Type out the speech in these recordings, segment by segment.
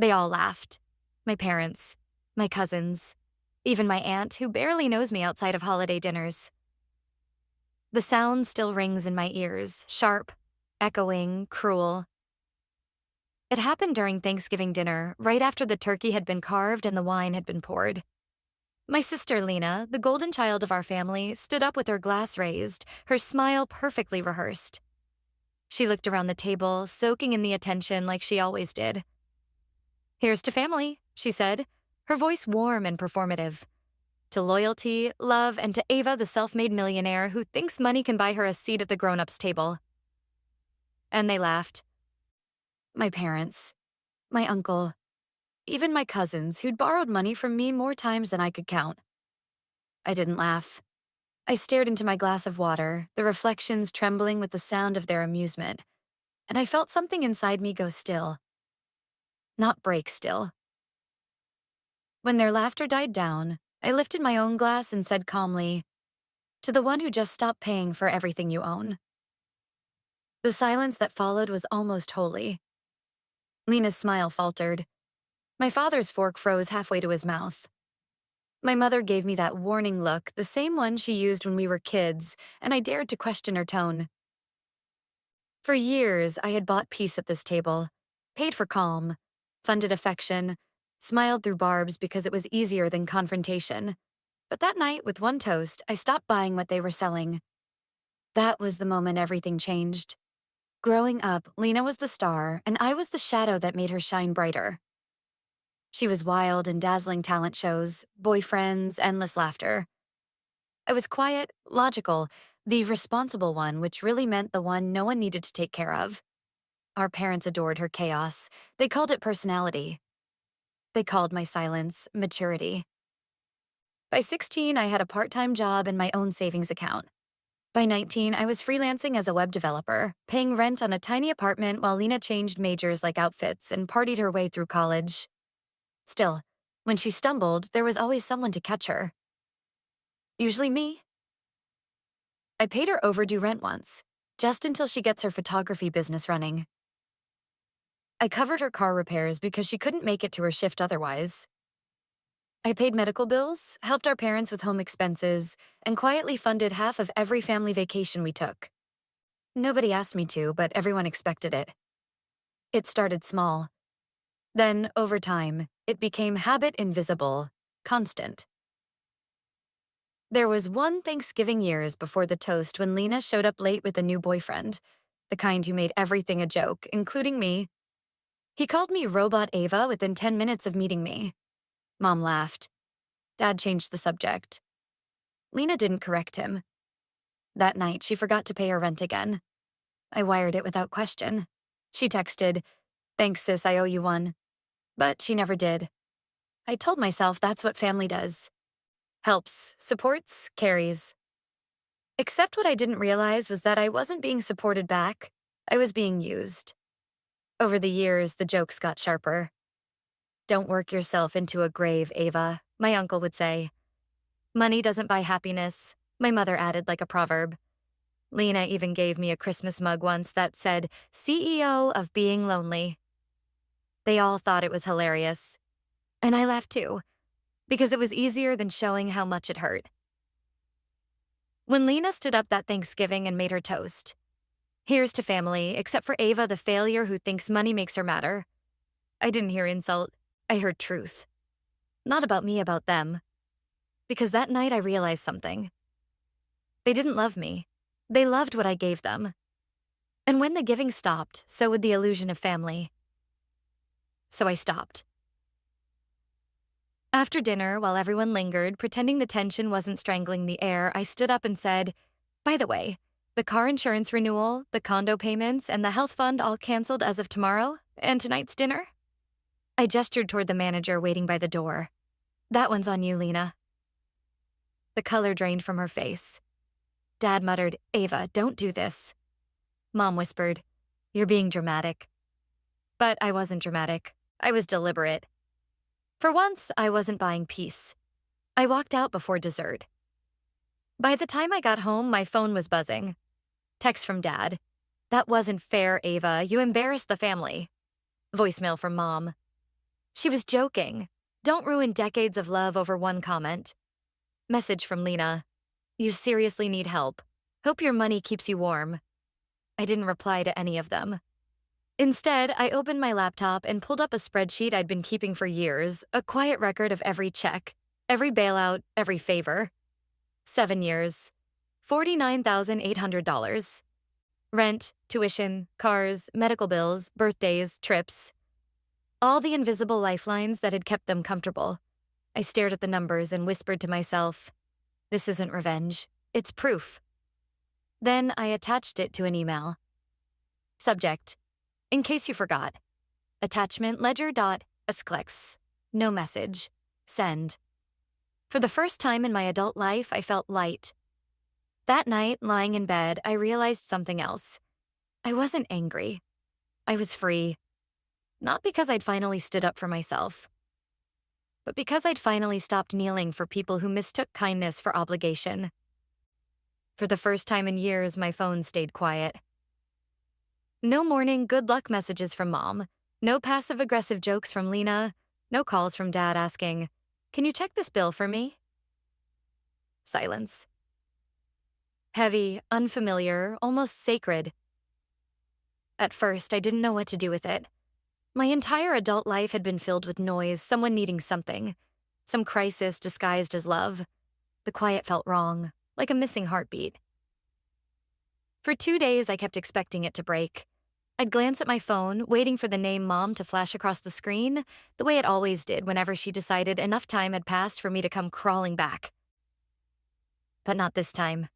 They all laughed. My parents, my cousins, even my aunt, who barely knows me outside of holiday dinners. The sound still rings in my ears, sharp, echoing, cruel. It happened during Thanksgiving dinner, right after the turkey had been carved and the wine had been poured. My sister Lena, the golden child of our family, stood up with her glass raised, her smile perfectly rehearsed. She looked around the table, soaking in the attention like she always did. "Here's to family," she said, her voice warm and performative. "To loyalty, love, and to Ava, the self-made millionaire who thinks money can buy her a seat at the grown-ups table." And they laughed. My parents, my uncle, even my cousins, who'd borrowed money from me more times than I could count. I didn't laugh. I stared into my glass of water, the reflections trembling with the sound of their amusement, and I felt something inside me go still. Not break still. When their laughter died down, I lifted my own glass and said calmly, "To the one who just stopped paying for everything you own." The silence that followed was almost holy. Lena's smile faltered. My father's fork froze halfway to his mouth. My mother gave me that warning look, the same one she used when we were kids, and I dared to question her tone. For years, I had bought peace at this table, paid for calm, funded affection, smiled through barbs because it was easier than confrontation. But that night, with one toast, I stopped buying what they were selling. That was the moment everything changed. Growing up, Lena was the star, and I was the shadow that made her shine brighter. She was wild in dazzling talent shows, boyfriends, endless laughter. I was quiet, logical, the responsible one, which really meant the one no one needed to take care of. Our parents adored her chaos. They called it personality. They called my silence maturity. By 16, I had a part-time job and my own savings account. By 19, I was freelancing as a web developer, paying rent on a tiny apartment while Lena changed majors like outfits and partied her way through college. Still, when she stumbled, there was always someone to catch her. Usually me. I paid her overdue rent once, just until she gets her photography business running. I covered her car repairs because she couldn't make it to her shift otherwise. I paid medical bills, helped our parents with home expenses, and quietly funded half of every family vacation we took. Nobody asked me to, but everyone expected it. It started small. Then, over time, it became habit invisible, constant. There was one Thanksgiving years before the toast when Lena showed up late with a new boyfriend, the kind who made everything a joke, including me. He called me Robot Ava within 10 minutes of meeting me. Mom laughed. Dad changed the subject. Lena didn't correct him. That night, she forgot to pay her rent again. I wired it without question. She texted, "Thanks, sis, I owe you one." But she never did. I told myself that's what family does. Helps, supports, carries. Except what I didn't realize was that I wasn't being supported back. I was being used. Over the years, the jokes got sharper. "Don't work yourself into a grave, Ava," my uncle would say. "Money doesn't buy happiness," my mother added like a proverb. Lena even gave me a Christmas mug once that said, "CEO of being lonely." They all thought it was hilarious. And I laughed too, because it was easier than showing how much it hurt. When Lena stood up that Thanksgiving and made her toast, "Here's to family, except for Ava, the failure who thinks money makes her matter," I didn't hear insult. I heard truth. Not about me, about them. Because that night I realized something. They didn't love me. They loved what I gave them. And when the giving stopped, so would the illusion of family. So I stopped. After dinner, while everyone lingered, pretending the tension wasn't strangling the air, I stood up and said, "By the way, the car insurance renewal, the condo payments, and the health fund all canceled as of tomorrow, and tonight's dinner?" I gestured toward the manager waiting by the door. "That one's on you, Lena." The color drained from her face. Dad muttered, "Ava, don't do this." Mom whispered, "You're being dramatic." But I wasn't dramatic. I was deliberate. For once, I wasn't buying peace. I walked out before dessert. By the time I got home, my phone was buzzing. Text from Dad. "That wasn't fair, Ava. You embarrassed the family." Voicemail from Mom. She was joking. Don't ruin decades of love over one comment. Message from Lena. You seriously need help. Hope your money keeps you warm. I didn't reply to any of them. Instead, I opened my laptop and pulled up a spreadsheet I'd been keeping for years, a quiet record of every check, every bailout, every favor. 7 years. $49,800. Rent, tuition, cars, medical bills, birthdays, trips. All the invisible lifelines that had kept them comfortable. I stared at the numbers and whispered to myself, this isn't revenge, it's proof. Then I attached it to an email. Subject, in case you forgot. Attachment ledger.sklex. No message. Send. For the first time in my adult life, I felt light. That night, lying in bed, I realized something else. I wasn't angry. I was free. Not because I'd finally stood up for myself, but because I'd finally stopped kneeling for people who mistook kindness for obligation. For the first time in years, my phone stayed quiet. No morning good luck messages from Mom. No passive-aggressive jokes from Lena. No calls from Dad asking, can you check this bill for me? Silence. Heavy, unfamiliar, almost sacred. At first, I didn't know what to do with it. My entire adult life had been filled with noise, someone needing something. Some crisis disguised as love. The quiet felt wrong, like a missing heartbeat. For 2 days, I kept expecting it to break. I'd glance at my phone, waiting for the name Mom to flash across the screen, the way it always did whenever she decided enough time had passed for me to come crawling back. But not this time.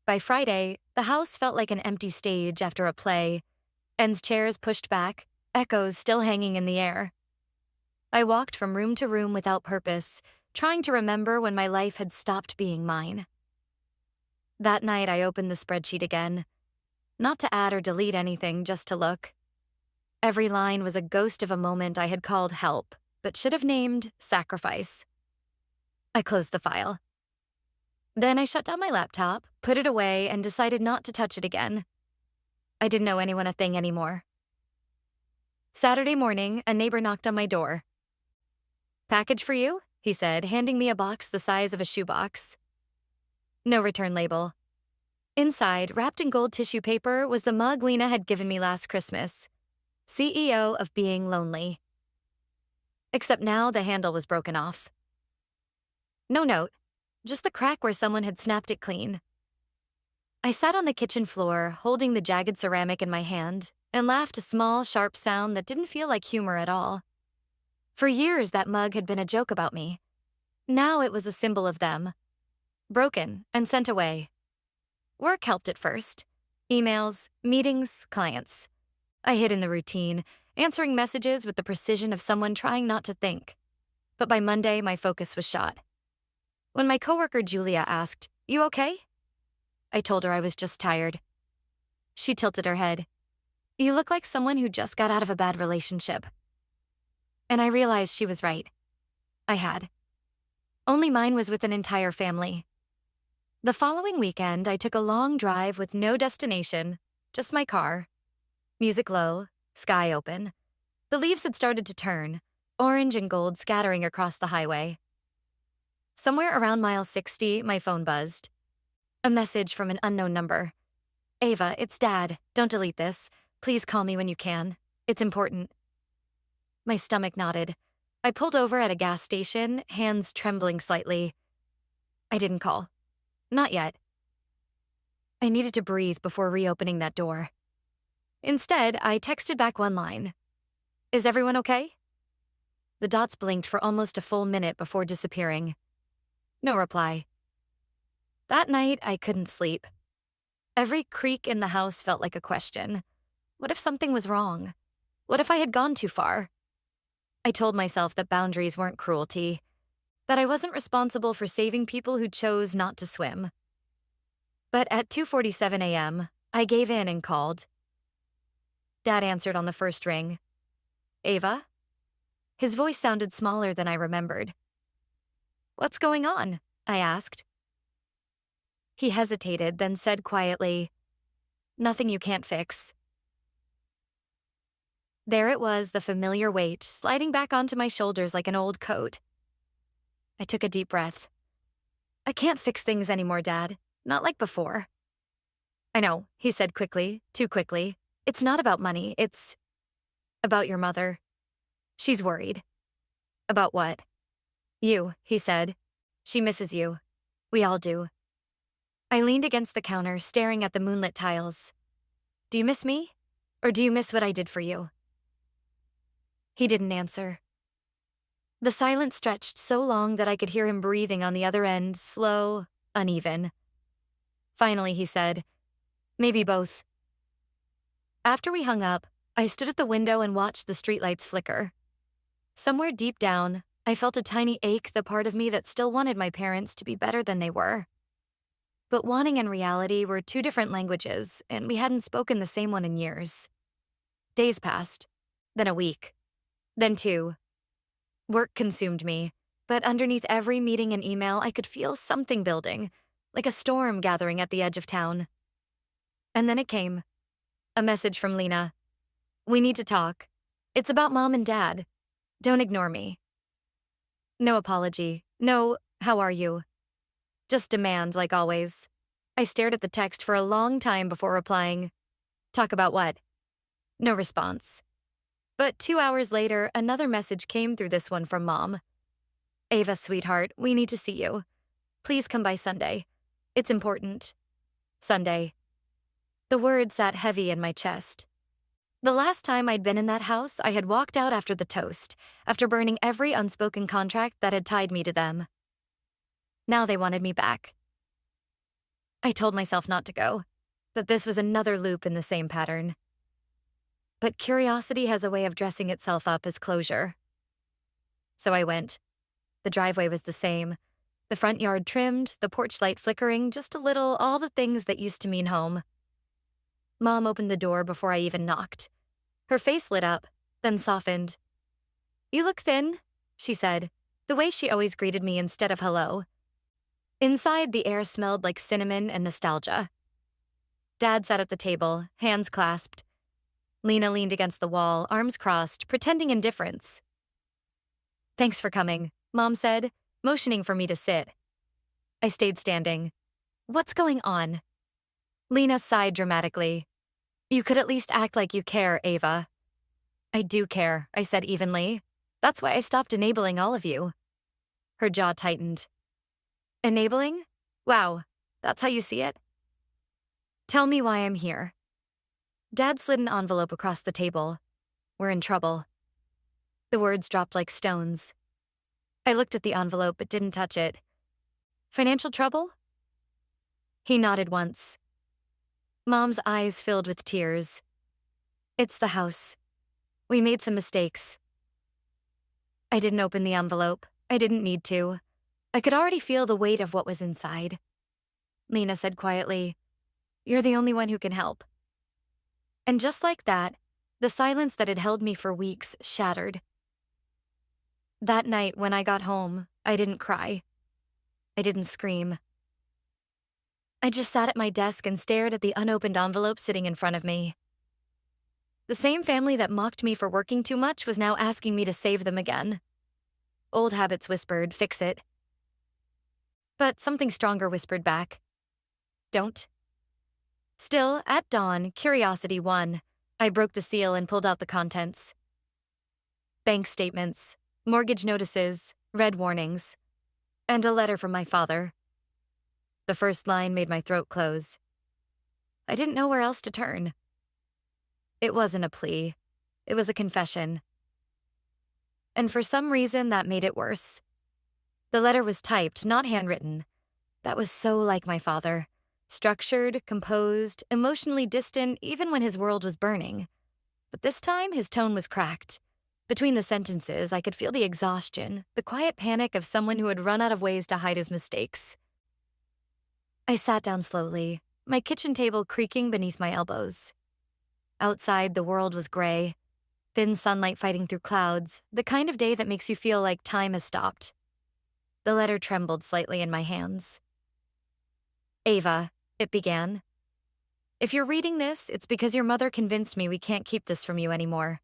By Friday, the house felt like an empty stage after a play. Ends chairs pushed back, echoes still hanging in the air. I walked from room to room without purpose, trying to remember when my life had stopped being mine. That night, I opened the spreadsheet again. Not to add or delete anything, just to look. Every line was a ghost of a moment I had called help, but should have named sacrifice. I closed the file. Then I shut down my laptop, put it away, and decided not to touch it again. I didn't owe anyone a thing anymore. Saturday morning, a neighbor knocked on my door. Package for you, he said, handing me a box the size of a shoebox. No return label. Inside, wrapped in gold tissue paper, was the mug Lena had given me last Christmas. CEO of Being Lonely. Except now the handle was broken off. No note, just the crack where someone had snapped it clean. I sat on the kitchen floor, holding the jagged ceramic in my hand, and laughed a small, sharp sound that didn't feel like humor at all. For years, that mug had been a joke about me. Now it was a symbol of them. Broken and sent away. Work helped at first. Emails, meetings, clients. I hid in the routine, answering messages with the precision of someone trying not to think. But by Monday, my focus was shot. When my coworker Julia asked, "You okay?" I told her I was just tired. She tilted her head. "You look like someone who just got out of a bad relationship." And I realized she was right. I had. Only mine was with an entire family. The following weekend, I took a long drive with no destination, just my car. Music low, sky open. The leaves had started to turn, orange and gold scattering across the highway. Somewhere around mile 60, my phone buzzed. A message from an unknown number. "Ava, it's Dad. Don't delete this. Please call me when you can. It's important." My stomach knotted. I pulled over at a gas station, hands trembling slightly. I didn't call. Not yet. I needed to breathe before reopening that door. Instead, I texted back one line. "Is everyone okay?" The dots blinked for almost a full minute before disappearing. No reply. That night, I couldn't sleep. Every creak in the house felt like a question. What if something was wrong? What if I had gone too far? I told myself that boundaries weren't cruelty, that I wasn't responsible for saving people who chose not to swim. But at 2:47 a.m., I gave in and called. Dad answered on the first ring. "Ava?" His voice sounded smaller than I remembered. "What's going on?" I asked. He hesitated, then said quietly, "Nothing you can't fix." There it was, the familiar weight, sliding back onto my shoulders like an old coat. I took a deep breath. I can't fix things anymore, Dad. Not like before. I know, he said quickly, too quickly. It's not about money, it's about your mother. She's worried. About what? You, he said. She misses you. We all do. I leaned against the counter, staring at the moonlit tiles. Do you miss me? Or do you miss what I did for you? He didn't answer. The silence stretched so long that I could hear him breathing on the other end, slow, uneven. Finally, he said, maybe both. After we hung up, I stood at the window and watched the streetlights flicker. Somewhere deep down, I felt a tiny ache, the part of me that still wanted my parents to be better than they were. But wanting and reality were two different languages, and we hadn't spoken the same one in years. Days passed, then a week, then two. Work consumed me, but underneath every meeting and email, I could feel something building, like a storm gathering at the edge of town. And then it came. A message from Lena. We need to talk. It's about Mom and Dad. Don't ignore me. No apology. No, how are you? Just demand, like always. I stared at the text for a long time before replying. Talk about what? No response. But 2 hours later, another message came through, this one from Mom. Ava, sweetheart, we need to see you. Please come by Sunday. It's important. Sunday. The words sat heavy in my chest. The last time I'd been in that house, I had walked out after the toast, after burning every unspoken contract that had tied me to them. Now they wanted me back. I told myself not to go, that this was another loop in the same pattern. But curiosity has a way of dressing itself up as closure. So I went. The driveway was the same. The front yard trimmed, the porch light flickering, just a little, all the things that used to mean home. Mom opened the door before I even knocked. Her face lit up, then softened. You look thin, she said, the way she always greeted me instead of hello. Inside, the air smelled like cinnamon and nostalgia. Dad sat at the table, hands clasped. Lena leaned against the wall, arms crossed, pretending indifference. Thanks for coming, Mom said, motioning for me to sit. I stayed standing. What's going on? Lena sighed dramatically. You could at least act like you care, Ava. I do care, I said evenly. That's why I stopped enabling all of you. Her jaw tightened. Enabling? Wow, that's how you see it? Tell me why I'm here. Dad slid an envelope across the table. We're in trouble. The words dropped like stones. I looked at the envelope but didn't touch it. Financial trouble? He nodded once. Mom's eyes filled with tears. It's the house. We made some mistakes. I didn't open the envelope. I didn't need to. I could already feel the weight of what was inside. Lena said quietly, You're the only one who can help. And just like that, the silence that had held me for weeks shattered. That night when I got home, I didn't cry. I didn't scream. I just sat at my desk and stared at the unopened envelope sitting in front of me. The same family that mocked me for working too much was now asking me to save them again. Old habits whispered, fix it. But something stronger whispered back, don't. Still, at dawn, curiosity won. I broke the seal and pulled out the contents. Bank statements, mortgage notices, red warnings, and a letter from my father. The first line made my throat close. I didn't know where else to turn. It wasn't a plea. It was a confession. And for some reason, that made it worse. The letter was typed, not handwritten. That was so like my father. Structured, composed, emotionally distant, even when his world was burning. But this time, his tone was cracked. Between the sentences, I could feel the exhaustion, the quiet panic of someone who had run out of ways to hide his mistakes. I sat down slowly, my kitchen table creaking beneath my elbows. Outside, the world was gray, thin sunlight fighting through clouds, the kind of day that makes you feel like time has stopped. The letter trembled slightly in my hands. Ava, it began. If you're reading this, it's because your mother convinced me we can't keep this from you anymore.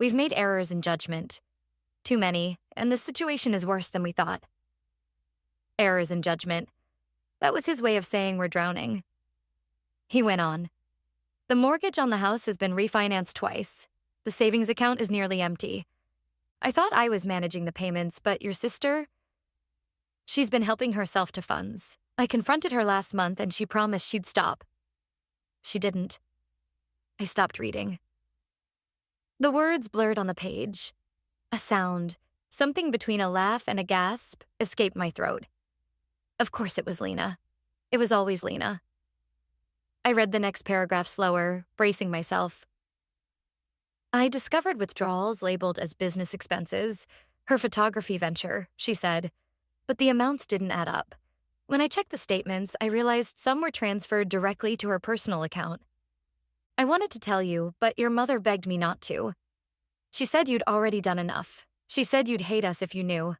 We've made errors in judgment. Too many, and the situation is worse than we thought. Errors in judgment. That was his way of saying we're drowning. He went on. The mortgage on the house has been refinanced twice. The savings account is nearly empty. I thought I was managing the payments, but your sister? She's been helping herself to funds. I confronted her last month and she promised she'd stop. She didn't. I stopped reading. The words blurred on the page. A sound, something between a laugh and a gasp, escaped my throat. Of course it was Lena. It was always Lena. I read the next paragraph slower, bracing myself. I discovered withdrawals labeled as business expenses, her photography venture, she said, but the amounts didn't add up. When I checked the statements, I realized some were transferred directly to her personal account. I wanted to tell you, but your mother begged me not to. She said you'd already done enough. She said you'd hate us if you knew.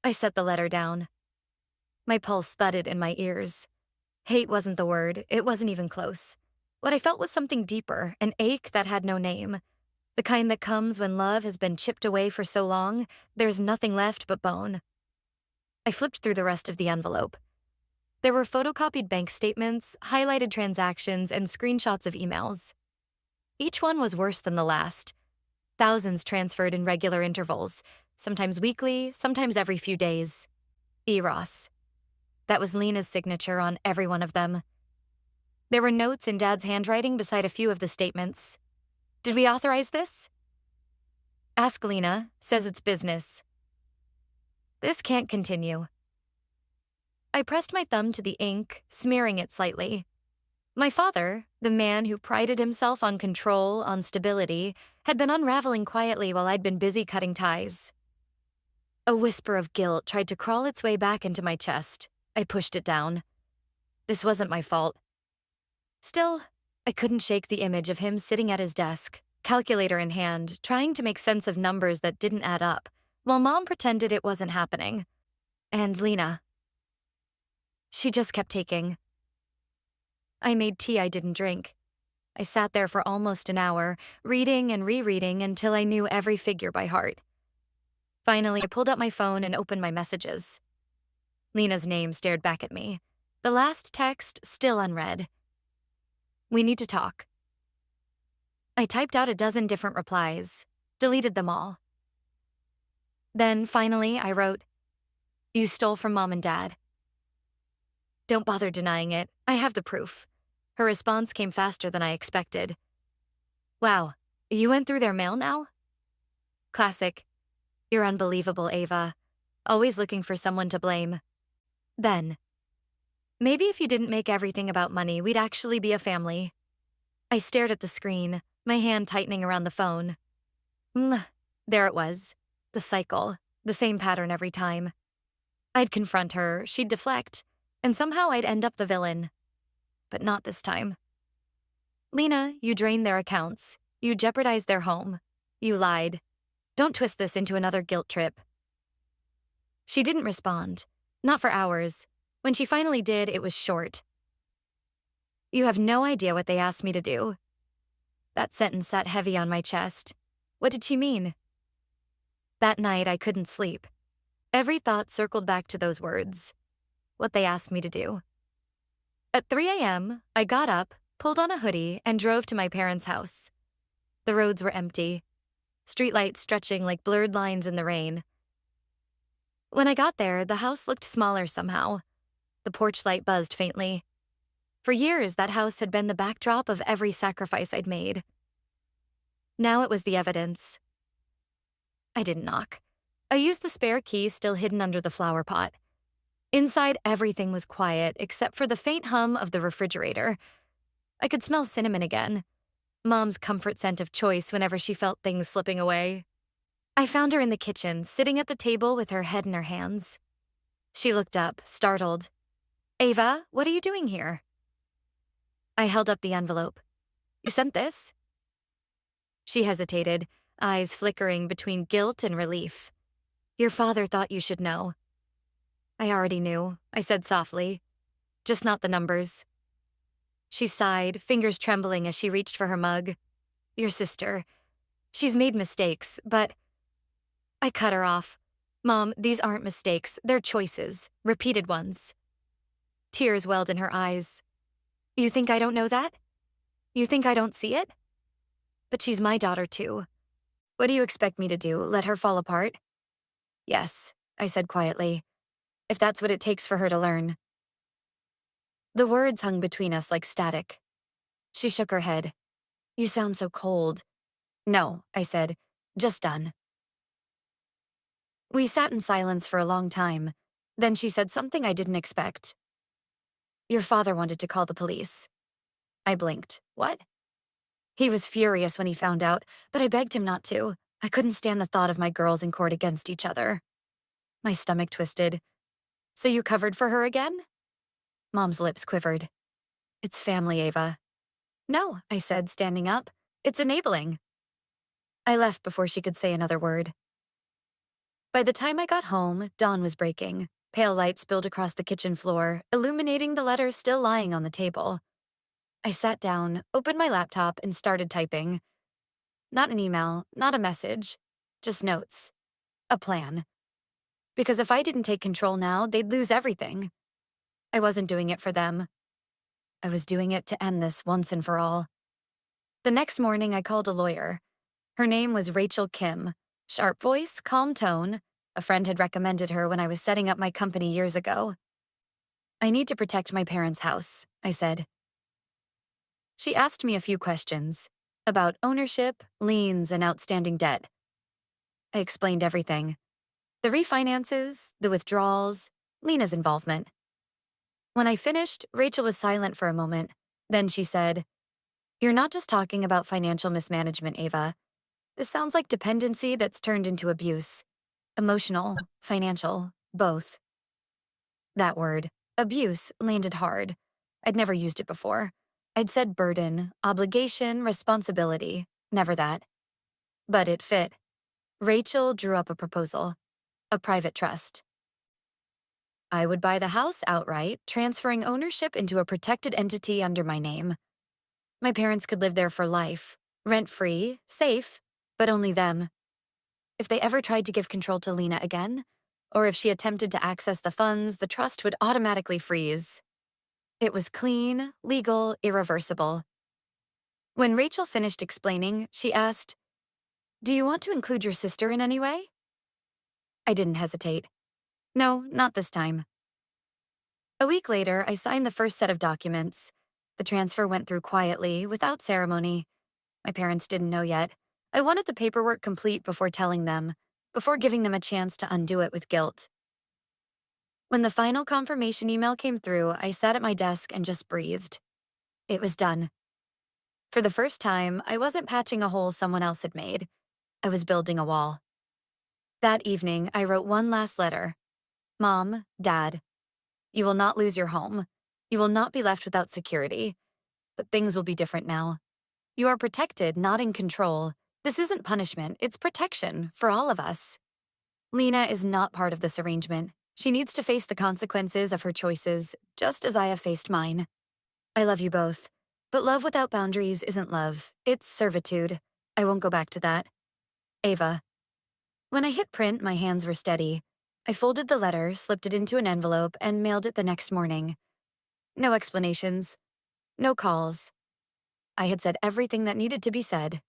I set the letter down. My pulse thudded in my ears. Hate wasn't the word, it wasn't even close. What I felt was something deeper, an ache that had no name. The kind that comes when love has been chipped away for so long, there's nothing left but bone. I flipped through the rest of the envelope. There were photocopied bank statements, highlighted transactions, and screenshots of emails. Each one was worse than the last. Thousands transferred in regular intervals, sometimes weekly, sometimes every few days. Eros. That was Lena's signature on every one of them. There were notes in Dad's handwriting beside a few of the statements. Did we authorize this? Ask Lena, says it's business. This can't continue. I pressed my thumb to the ink, smearing it slightly. My father, the man who prided himself on control, on stability, had been unraveling quietly while I'd been busy cutting ties. A whisper of guilt tried to crawl its way back into my chest. I pushed it down. This wasn't my fault. Still, I couldn't shake the image of him sitting at his desk, calculator in hand, trying to make sense of numbers that didn't add up, while Mom pretended it wasn't happening. And Lena. She just kept taking. I made tea I didn't drink. I sat there for almost an hour, reading and rereading until I knew every figure by heart. Finally, I pulled out my phone and opened my messages. Lena's name stared back at me. The last text still unread. We need to talk. I typed out a dozen different replies, deleted them all. Then, finally, I wrote, You stole from Mom and Dad. Don't bother denying it. I have the proof. Her response came faster than I expected. Wow, you went through their mail now? Classic. You're unbelievable, Ava. Always looking for someone to blame. Then, maybe if you didn't make everything about money, we'd actually be a family. I stared at the screen, my hand tightening around the phone. There it was. The cycle. The same pattern every time. I'd confront her, she'd deflect, and somehow I'd end up the villain. But not this time. Lena, you drained their accounts. You jeopardized their home. You lied. Don't twist this into another guilt trip. She didn't respond. Not for hours. When she finally did, it was short. You have no idea what they asked me to do. That sentence sat heavy on my chest. What did she mean? That night, I couldn't sleep. Every thought circled back to those words. What they asked me to do. At 3 a.m., I got up, pulled on a hoodie, and drove to my parents' house. The roads were empty, streetlights stretching like blurred lines in the rain. When I got there, the house looked smaller somehow. The porch light buzzed faintly. For years, that house had been the backdrop of every sacrifice I'd made. Now it was the evidence. I didn't knock. I used the spare key still hidden under the flower pot. Inside, everything was quiet, except for the faint hum of the refrigerator. I could smell cinnamon again. Mom's comfort scent of choice whenever she felt things slipping away. I found her in the kitchen, sitting at the table with her head in her hands. She looked up, startled. Ava, what are you doing here? I held up the envelope. You sent this? She hesitated, eyes flickering between guilt and relief. Your father thought you should know. I already knew, I said softly. Just not the numbers. She sighed, fingers trembling as she reached for her mug. Your sister. She's made mistakes, but I cut her off. Mom, these aren't mistakes, they're choices, repeated ones. Tears welled in her eyes. You think I don't know that? You think I don't see it? But she's my daughter too. What do you expect me to do, let her fall apart? Yes, I said quietly, if that's what it takes for her to learn. The words hung between us like static. She shook her head. You sound so cold. No, I said, just done. We sat in silence for a long time. Then she said something I didn't expect. Your father wanted to call the police. I blinked. What? He was furious when he found out, but I begged him not to. I couldn't stand the thought of my girls in court against each other. My stomach twisted. So you covered for her again? Mom's lips quivered. It's family, Ava. No, I said, standing up. It's enabling. I left before she could say another word. By the time I got home, dawn was breaking. Pale light spilled across the kitchen floor, illuminating the letter still lying on the table. I sat down, opened my laptop, and started typing. Not an email, not a message, just notes. A plan. Because if I didn't take control now, they'd lose everything. I wasn't doing it for them. I was doing it to end this once and for all. The next morning, I called a lawyer. Her name was Rachel Kim. Sharp voice, calm tone. A friend had recommended her when I was setting up my company years ago. I need to protect my parents' house, I said. She asked me a few questions about ownership, liens, and outstanding debt. I explained everything. The refinances, the withdrawals, Lena's involvement. When I finished, Rachel was silent for a moment. Then she said, You're not just talking about financial mismanagement, Ava. This sounds like dependency that's turned into abuse. Emotional, financial, both. That word, abuse, landed hard. I'd never used it before. I'd said burden, obligation, responsibility, never that. But it fit. Rachel drew up a proposal, a private trust. I would buy the house outright, transferring ownership into a protected entity under my name. My parents could live there for life, rent-free, safe, but only them. If they ever tried to give control to Lena again, or if she attempted to access the funds, the trust would automatically freeze. It was clean, legal, irreversible. When Rachel finished explaining, she asked, Do you want to include your sister in any way? I didn't hesitate. No, not this time. A week later, I signed the first set of documents. The transfer went through quietly, without ceremony. My parents didn't know yet. I wanted the paperwork complete before telling them, before giving them a chance to undo it with guilt. When the final confirmation email came through, I sat at my desk and just breathed. It was done. For the first time, I wasn't patching a hole someone else had made. I was building a wall. That evening, I wrote one last letter. Mom, Dad, you will not lose your home. You will not be left without security. But things will be different now. You are protected, not in control. This isn't punishment, it's protection for all of us. Lena is not part of this arrangement. She needs to face the consequences of her choices, just as I have faced mine. I love you both. But love without boundaries isn't love. It's servitude. I won't go back to that. Ava. When I hit print, my hands were steady. I folded the letter, slipped it into an envelope, and mailed it the next morning. No explanations. No calls. I had said everything that needed to be said.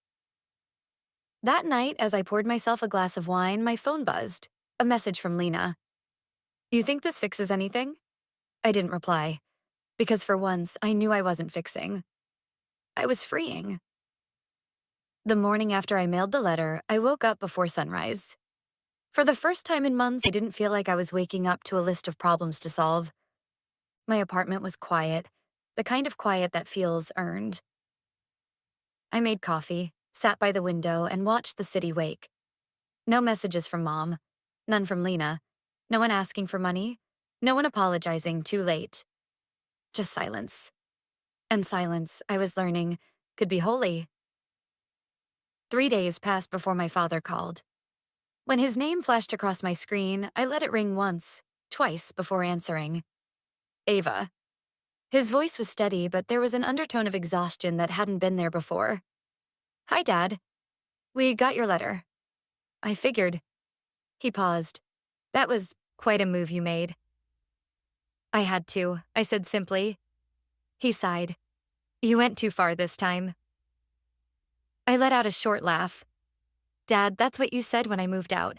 That night, as I poured myself a glass of wine, my phone buzzed. A message from Lena. You think this fixes anything? I didn't reply. Because for once, I knew I wasn't fixing. I was freeing. The morning after I mailed the letter, I woke up before sunrise. For the first time in months, I didn't feel like I was waking up to a list of problems to solve. My apartment was quiet, the kind of quiet that feels earned. I made coffee, sat by the window, and watched the city wake. No messages from Mom, none from Lena, no one asking for money, no one apologizing too late. Just silence. And silence, I was learning, could be holy. 3 days passed before my father called. When his name flashed across my screen, I let it ring once, twice before answering. Ava. His voice was steady, but there was an undertone of exhaustion that hadn't been there before. Hi, Dad. We got your letter. I figured. He paused. That was quite a move you made. I had to, I said simply. He sighed. You went too far this time. I let out a short laugh. Dad, that's what you said when I moved out.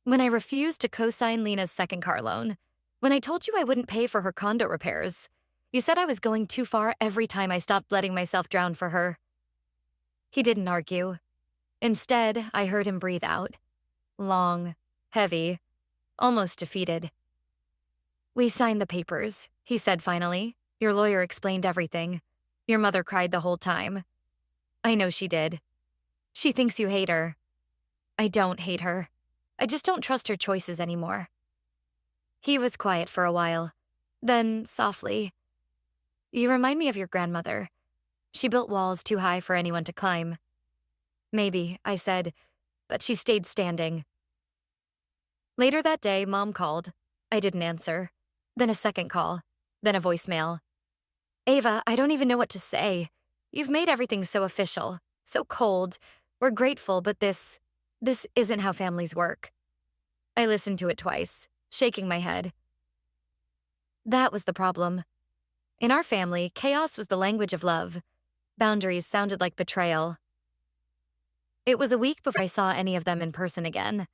When I refused to co-sign Lena's second car loan. When I told you I wouldn't pay for her condo repairs. You said I was going too far every time I stopped letting myself drown for her. He didn't argue. Instead, I heard him breathe out. Long, heavy, almost defeated. We signed the papers, he said finally. Your lawyer explained everything. Your mother cried the whole time. I know she did. She thinks you hate her. I don't hate her. I just don't trust her choices anymore. He was quiet for a while. Then, softly, you remind me of your grandmother. She built walls too high for anyone to climb. Maybe, I said, but she stayed standing. Later that day, Mom called. I didn't answer. Then a second call. Then a voicemail. Ava, I don't even know what to say. You've made everything so official, so cold. We're grateful, but this isn't how families work. I listened to it twice, shaking my head. That was the problem. In our family, chaos was the language of love. Boundaries sounded like betrayal. It was a week before I saw any of them in person again.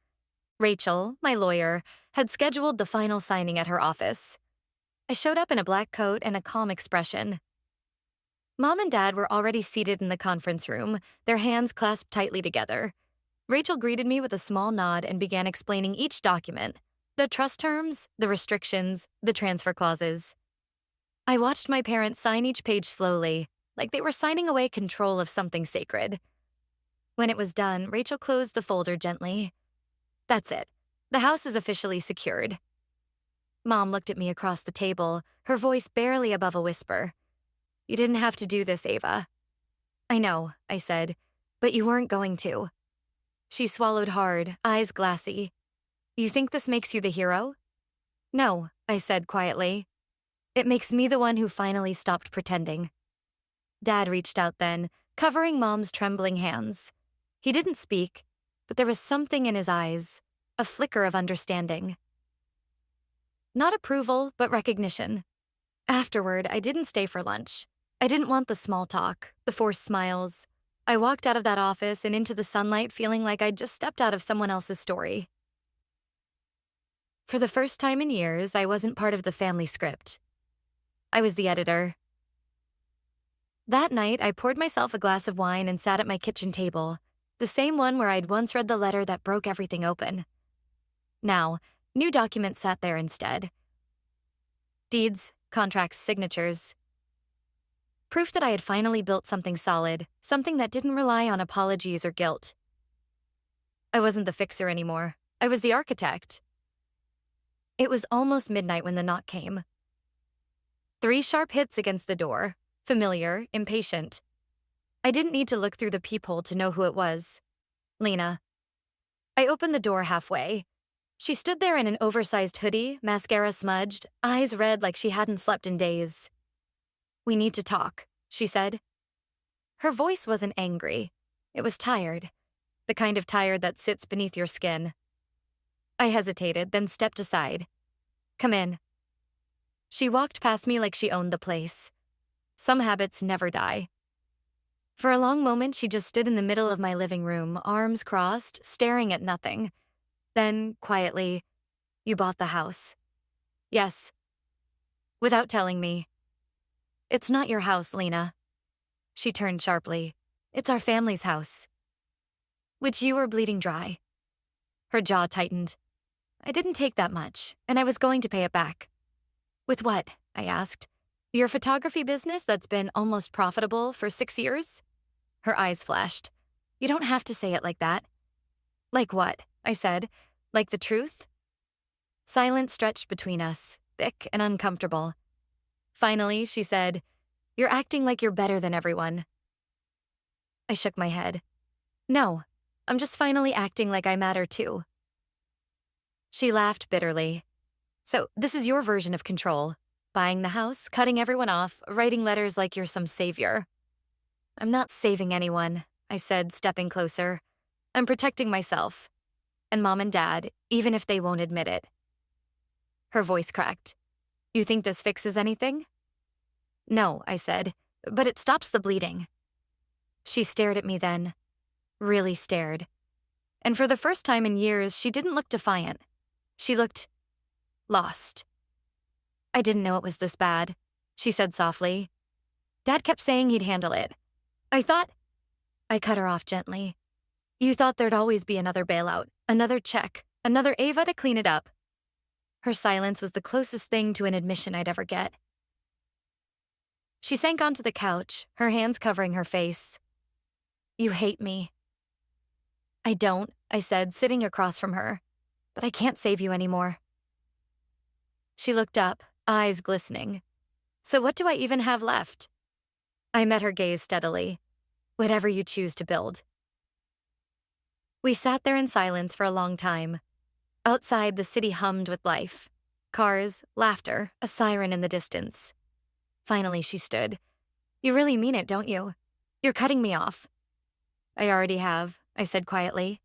Rachel, my lawyer, had scheduled the final signing at her office. I showed up in a black coat and a calm expression. Mom and Dad were already seated in the conference room, their hands clasped tightly together. Rachel greeted me with a small nod and began explaining each document, the trust terms, the restrictions, the transfer clauses. I watched my parents sign each page slowly, like they were signing away control of something sacred. When it was done, Rachel closed the folder gently. That's it. The house is officially secured. Mom looked at me across the table, her voice barely above a whisper. You didn't have to do this, Ava. I know, I said, but you weren't going to. She swallowed hard, eyes glassy. You think this makes you the hero? No, I said quietly. It makes me the one who finally stopped pretending. Dad reached out then, covering Mom's trembling hands. He didn't speak, but there was something in his eyes, a flicker of understanding. Not approval, but recognition. Afterward, I didn't stay for lunch. I didn't want the small talk, the forced smiles. I walked out of that office and into the sunlight feeling like I'd just stepped out of someone else's story. For the first time in years, I wasn't part of the family script. I was the editor. That night, I poured myself a glass of wine and sat at my kitchen table, the same one where I'd once read the letter that broke everything open. Now, new documents sat there instead. Deeds, contracts, signatures. Proof that I had finally built something solid, something that didn't rely on apologies or guilt. I wasn't the fixer anymore. I was the architect. It was almost midnight when the knock came. 3 sharp hits against the door, familiar, impatient. I didn't need to look through the peephole to know who it was. Lena. I opened the door halfway. She stood there in an oversized hoodie, mascara smudged, eyes red like she hadn't slept in days. We need to talk, she said. Her voice wasn't angry. It was tired, the kind of tired that sits beneath your skin. I hesitated, then stepped aside. Come in. She walked past me like she owned the place. Some habits never die. For a long moment, she just stood in the middle of my living room, arms crossed, staring at nothing. Then, quietly, you bought the house. Yes. Without telling me. It's not your house, Lena. She turned sharply. It's our family's house. Which you were bleeding dry. Her jaw tightened. I didn't take that much, and I was going to pay it back. With what? I asked. Your photography business that's been almost profitable for 6 years? Her eyes flashed. You don't have to say it like that. Like what? I said. Like the truth? Silence stretched between us, thick and uncomfortable. Finally, she said, You're acting like you're better than everyone. I shook my head. No, I'm just finally acting like I matter too. She laughed bitterly. So this is your version of control. Buying the house, cutting everyone off, writing letters like you're some savior. I'm not saving anyone, I said, stepping closer. I'm protecting myself. And Mom and Dad, even if they won't admit it. Her voice cracked. You think this fixes anything? No, I said, but it stops the bleeding. She stared at me then, really stared. And for the first time in years, she didn't look defiant. She looked lost. I didn't know it was this bad, she said softly. Dad kept saying he'd handle it. I cut her off gently. You thought there'd always be another bailout, another check, another Ava to clean it up. Her silence was the closest thing to an admission I'd ever get. She sank onto the couch, her hands covering her face. You hate me. I don't, I said, sitting across from her. But I can't save you anymore. She looked up, eyes glistening. So what do I even have left? I met her gaze steadily. Whatever you choose to build. We sat there in silence for a long time. Outside, the city hummed with life. Cars, laughter, a siren in the distance. Finally, she stood. You really mean it, don't you? You're cutting me off. I already have, I said quietly.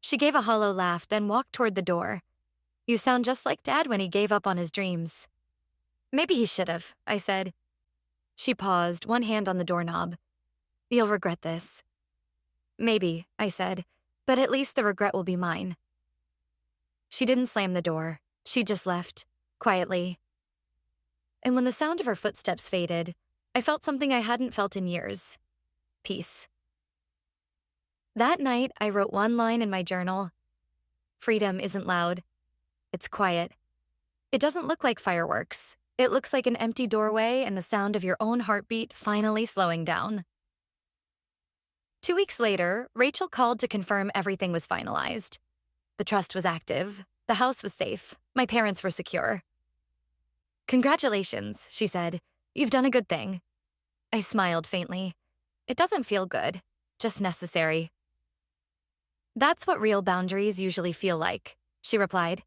She gave a hollow laugh, then walked toward the door. You sound just like Dad when he gave up on his dreams. Maybe he should have, I said. She paused, one hand on the doorknob. You'll regret this. Maybe, I said, but at least the regret will be mine. She didn't slam the door. She just left, quietly. And when the sound of her footsteps faded, I felt something I hadn't felt in years. Peace. That night, I wrote one line in my journal. Freedom isn't loud. It's quiet. It doesn't look like fireworks. It looks like an empty doorway and the sound of your own heartbeat finally slowing down. 2 weeks later, Rachel called to confirm everything was finalized. The trust was active. The house was safe. My parents were secure. Congratulations, she said. You've done a good thing. I smiled faintly. It doesn't feel good, just necessary. That's what real boundaries usually feel like, she replied.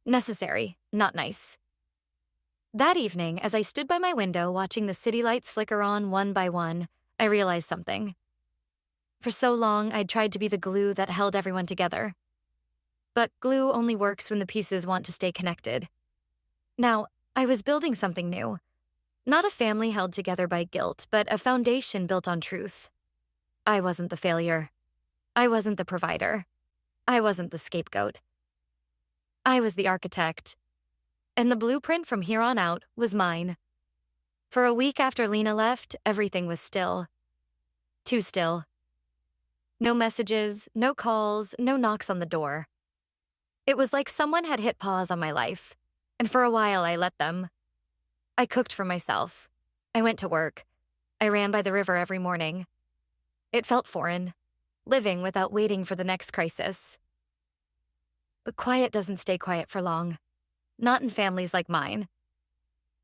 Necessary, not nice. That evening, as I stood by my window watching the city lights flicker on one by one, I realized something. For so long, I'd tried to be the glue that held everyone together. But glue only works when the pieces want to stay connected. Now, I was building something new. Not a family held together by guilt, but a foundation built on truth. I wasn't the failure. I wasn't the provider. I wasn't the scapegoat. I was the architect. And the blueprint from here on out was mine. For a week after Lena left, everything was still. Too still. No messages, no calls, no knocks on the door. It was like someone had hit pause on my life, and for a while I let them. I cooked for myself. I went to work. I ran by the river every morning. It felt foreign, living without waiting for the next crisis. But quiet doesn't stay quiet for long, not in families like mine.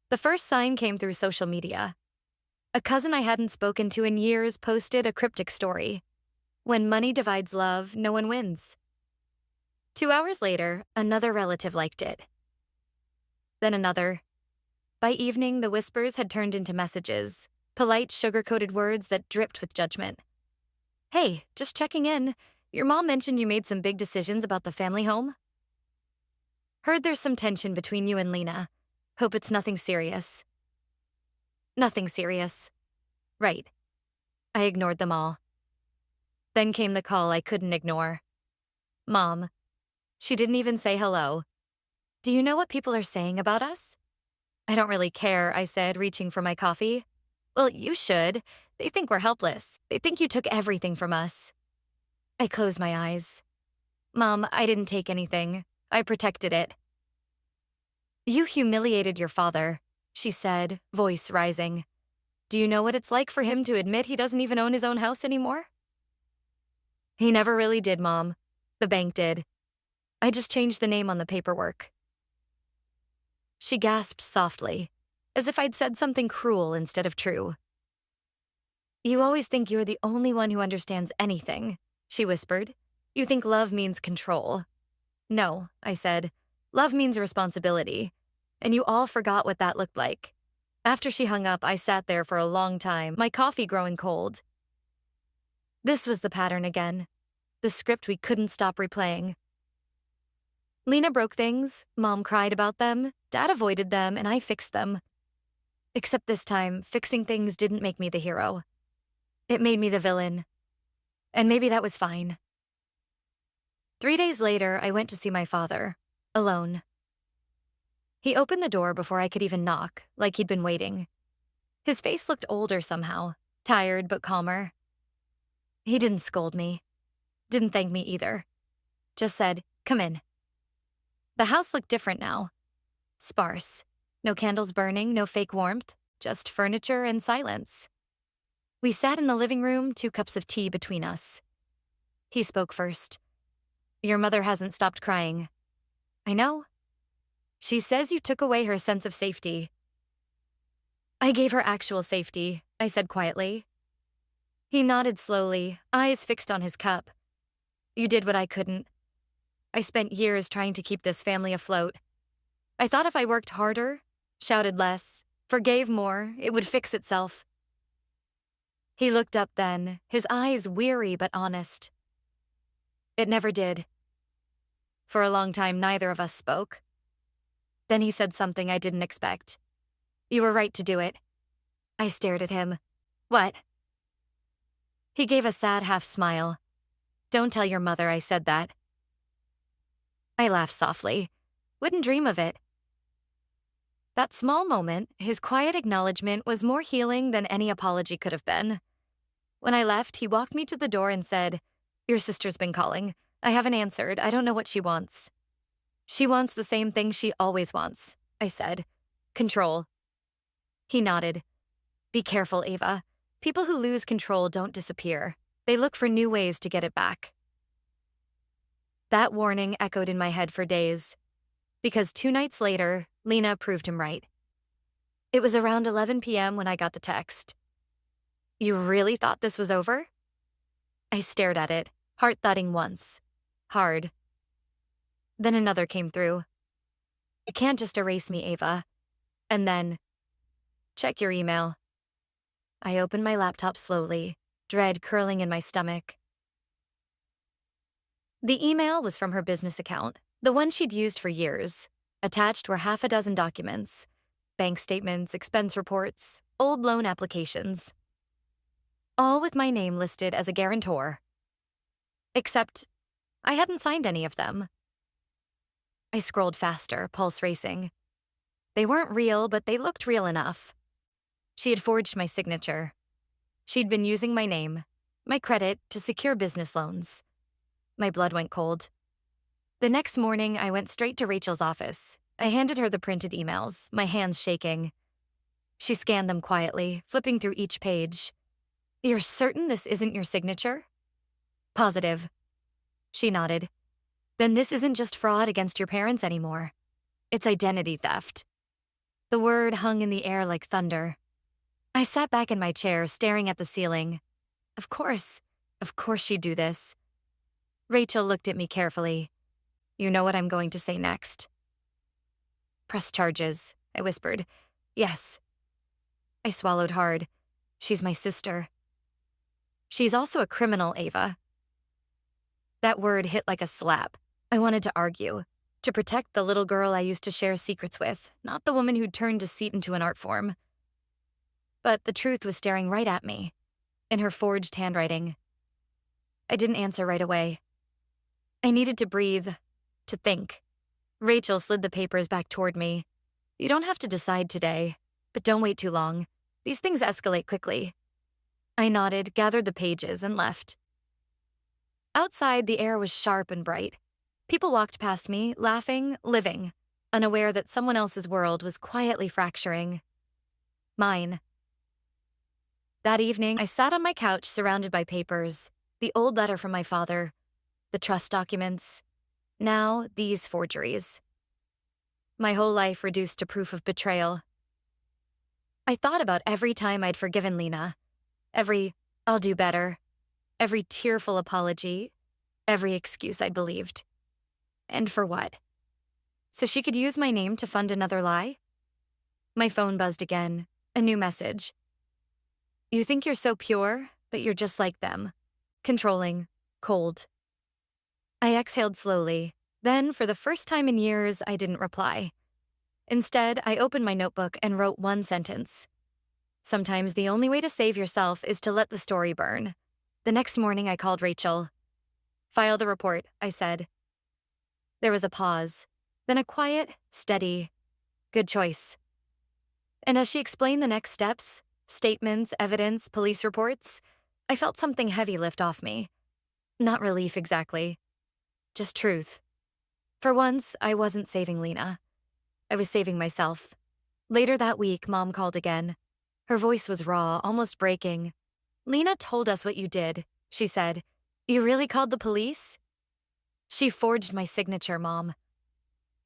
The first sign came through social media. A cousin I hadn't spoken to in years posted a cryptic story. When money divides love, no one wins. 2 hours later, another relative liked it. Then another. By evening, the whispers had turned into messages, polite, sugar-coated words that dripped with judgment. Hey, just checking in. Your mom mentioned you made some big decisions about the family home. Heard there's some tension between you and Lena. Hope it's nothing serious. Nothing serious. Right. I ignored them all. Then came the call I couldn't ignore. Mom. She didn't even say hello. Do you know what people are saying about us? I don't really care, I said, reaching for my coffee. Well, you should. They think we're helpless. They think you took everything from us. I closed my eyes. Mom, I didn't take anything. I protected it. You humiliated your father, she said, voice rising. Do you know what it's like for him to admit he doesn't even own his own house anymore? He never really did, Mom. The bank did. I just changed the name on the paperwork. She gasped softly, as if I'd said something cruel instead of true. You always think you're the only one who understands anything, she whispered. You think love means control. No, I said. Love means responsibility. And you all forgot what that looked like. After she hung up, I sat there for a long time, my coffee growing cold. This was the pattern again. the script we couldn't stop replaying. Lena broke things, Mom cried about them, Dad avoided them, and I fixed them. Except this time, fixing things didn't make me the hero. It made me the villain. And maybe that was fine. 3 days later, I went to see my father, alone. He opened the door before I could even knock, like he'd been waiting. His face looked older somehow, tired but calmer. He didn't scold me, didn't thank me either. Just said, "Come in." The house looked different now. Sparse. No candles burning, no fake warmth, just furniture and silence. We sat in the living room, 2 cups of tea between us. He spoke first. "Your mother hasn't stopped crying." "I know. She says you took away her sense of safety." "I gave her actual safety," I said quietly. He nodded slowly, eyes fixed on his cup. "You did what I couldn't. I spent years trying to keep this family afloat. I thought if I worked harder, shouted less, forgave more, it would fix itself." He looked up then, his eyes weary but honest. "It never did." For a long time, neither of us spoke. Then he said something I didn't expect. "You were right to do it." I stared at him. "What?" He gave a sad half-smile. "Don't tell your mother I said that." I laughed softly. Wouldn't dream of it. That small moment, his quiet acknowledgement, was more healing than any apology could have been. When I left, he walked me to the door and said, "Your sister's been calling. I haven't answered. I don't know what she wants." "She wants the same thing she always wants," I said. "Control." He nodded. "Be careful, Ava. People who lose control don't disappear. They look for new ways to get it back." That warning echoed in my head for days, because 2 nights later, Lena proved him right. It was around 11 p.m. when I got the text. "You really thought this was over?" I stared at it, heart thudding once. Hard. Then another came through. "You can't just erase me, Ava." And then, "Check your email." I opened my laptop slowly, dread curling in my stomach. The email was from her business account, the one she'd used for years. Attached were 6 documents: bank statements, expense reports, old loan applications. All with my name listed as a guarantor. Except, I hadn't signed any of them. I scrolled faster, pulse racing. They weren't real, but they looked real enough. She had forged my signature. She'd been using my name, my credit, to secure business loans. My blood went cold. The next morning, I went straight to Rachel's office. I handed her the printed emails, my hands shaking. She scanned them quietly, flipping through each page. "You're certain this isn't your signature?" "Positive." She nodded. "Then this isn't just fraud against your parents anymore. It's identity theft." The word hung in the air like thunder. I sat back in my chair, staring at the ceiling. Of course she'd do this. Rachel looked at me carefully. "You know what I'm going to say next." "Press charges," I whispered. "Yes." I swallowed hard. "She's my sister." "She's also a criminal, Ava." That word hit like a slap. I wanted to argue, to protect the little girl I used to share secrets with, not the woman who'd turned deceit into an art form. But the truth was staring right at me, in her forged handwriting. I didn't answer right away. I needed to breathe, to think. Rachel slid the papers back toward me. "You don't have to decide today, but don't wait too long. These things escalate quickly." I nodded, gathered the pages, and left. Outside, the air was sharp and bright. People walked past me, laughing, living, unaware that someone else's world was quietly fracturing. Mine. That evening, I sat on my couch surrounded by papers, the old letter from my father, the trust documents, now these forgeries. My whole life reduced to proof of betrayal. I thought about every time I'd forgiven Lena, every "I'll do better," every tearful apology, every excuse I'd believed. And for what? So she could use my name to fund another lie? My phone buzzed again, a new message. "You think you're so pure, but you're just like them. Controlling, cold, I exhaled slowly. Then, for the first time in years, I didn't reply. Instead, I opened my notebook and wrote one sentence. Sometimes the only way to save yourself is to let the story burn. The next morning, I called Rachel. File the report, I said. There was a pause, then a quiet, steady, good choice. And as she explained the next steps, statements, evidence, police reports, I felt something heavy lift off me. Not relief exactly, just truth. For once, I wasn't saving Lena. I was saving myself. Later that week, Mom called again. Her voice was raw, almost breaking. Lena told us what you did, she said. You really called the police? She forged my signature, Mom.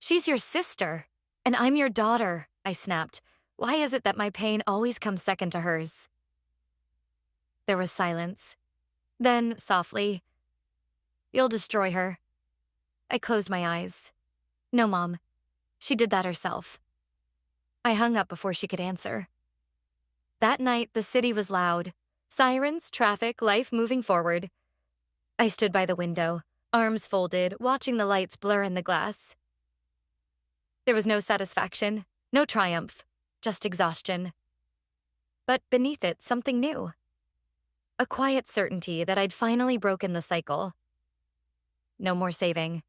She's your sister, and I'm your daughter, I snapped. Why is it that my pain always comes second to hers? There was silence. Then, softly, you'll destroy her. I closed my eyes. No, Mom. She did that herself. I hung up before she could answer. That night, the city was loud. Sirens, traffic, life moving forward. I stood by the window, arms folded, watching the lights blur in the glass. There was no satisfaction, no triumph, just exhaustion. But beneath it, something new. A quiet certainty that I'd finally broken the cycle. No more saving.